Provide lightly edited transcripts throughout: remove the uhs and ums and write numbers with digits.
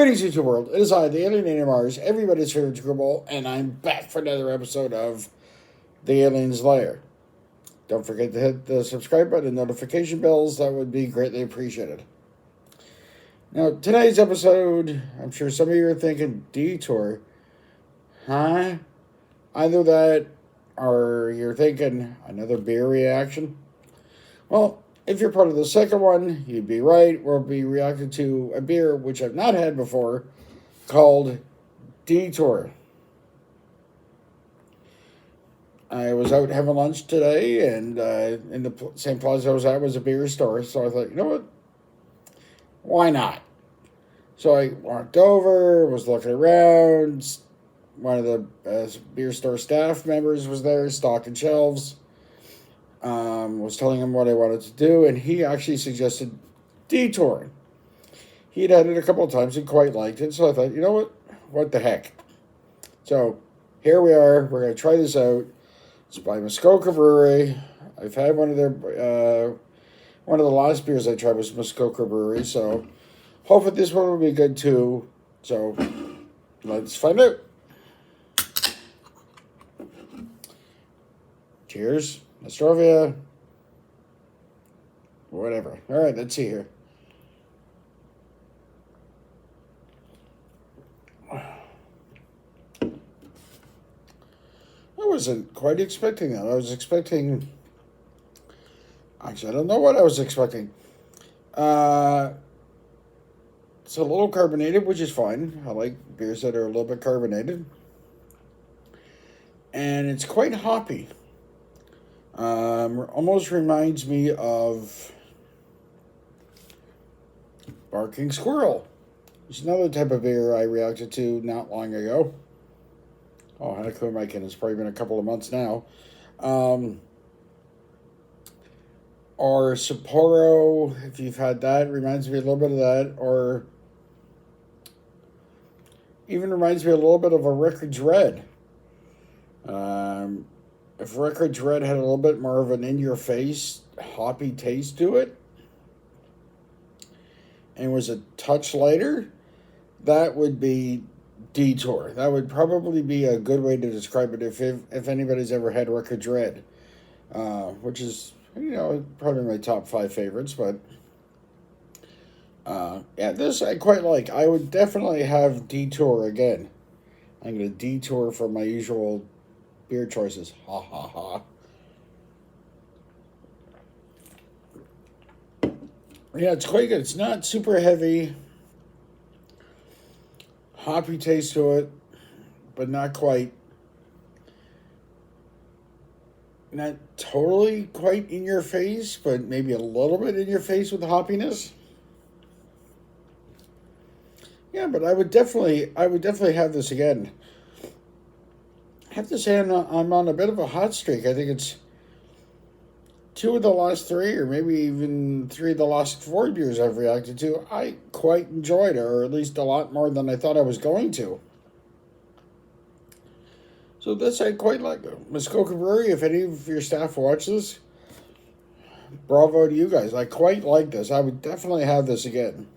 Greetings, YouTube world. It is I, the Alienator Mars, everybody's favorite Scribble, and I'm back for another episode of The Alien's Lair. Don't forget to hit the subscribe button and notification bells. That would be greatly appreciated. Now, today's episode, I'm sure some of you are thinking, Detour. Huh? Either that, or you're thinking, another beer reaction? Well, if you're part of the second one, you'd be right. We'll be reacting to a beer which I've not had before called Detour. I was out having lunch today, and in the same plaza I was at was a beer store. So I thought, you know what? Why not? So I walked over, was looking around. One of the beer store staff members was there, stocking shelves. Was telling him what I wanted to do, and he actually suggested Detour. He'd had it a couple of times and quite liked it, so I thought, you know what the heck. So here we are, we're going to try this out. It's by Muskoka Brewery. I've had one of the last beers I tried was Muskoka Brewery, so hopefully this one will be good too. So let's find out. Cheers. Nostrovia. Whatever. All right, let's see here. I wasn't quite expecting that. I was expecting... Actually, I don't know what I was expecting. It's a little carbonated, which is fine. I like beers that are a little bit carbonated. And it's quite hoppy. Almost reminds me of Barking Squirrel. It's another type of beer I reacted to not long ago. Oh, I had to clear my can. It's probably been a couple of months now. Or Sapporo, if you've had that, reminds me a little bit of that. Or even reminds me a little bit of a Rickard's Red. If Rickard's Red had a little bit more of an in-your-face, hoppy taste to it, and was a touch lighter, that would be Detour. That would probably be a good way to describe it if anybody's ever had Rickard's Red, which is, probably my top 5 favorites, but yeah, this I quite like. I would definitely have Detour again. I'm going to detour from my usual beer choices. Ha ha ha. Yeah, it's quite good. It's not super heavy. Hoppy taste to it, but not quite. Not totally quite in your face, but maybe a little bit in your face with the hoppiness. Yeah, but I would definitely have this again. I have to say I'm on a bit of a hot streak. I think it's 2 of the last 3, or maybe even 3 of the last 4 beers I've reacted to, I quite enjoyed, or at least a lot more than I thought I was going to. So this I quite like. Muskoka Brewery, if any of your staff watch this, bravo to you guys. I quite like this. I would definitely have this again.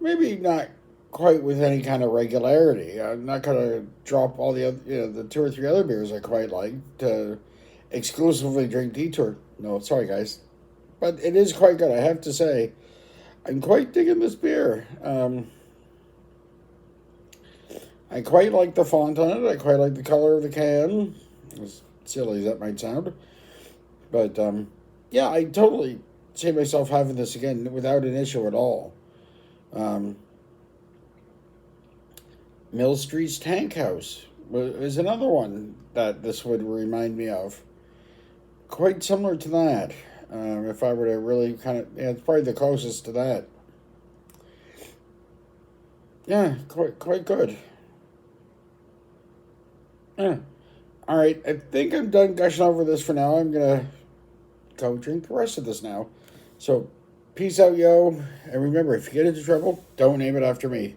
Maybe not quite with any kind of regularity. I'm not going to drop all the other, the 2 or 3 other beers I quite like to exclusively drink Detour. No, sorry guys, but it is quite good. I have to say, I'm quite digging this beer. I quite like the font on it. I quite like the color of the can, as silly as that might sound, but yeah, I totally see myself having this again without an issue at all. Mill Street's Tank House is another one that this would remind me of. Quite similar to that. If I were to really it's probably the closest to that. Yeah, quite good. Yeah. All right, I think I'm done gushing over this for now. I'm gonna go drink the rest of this now. So, peace out, yo. And remember, if you get into trouble, don't name it after me.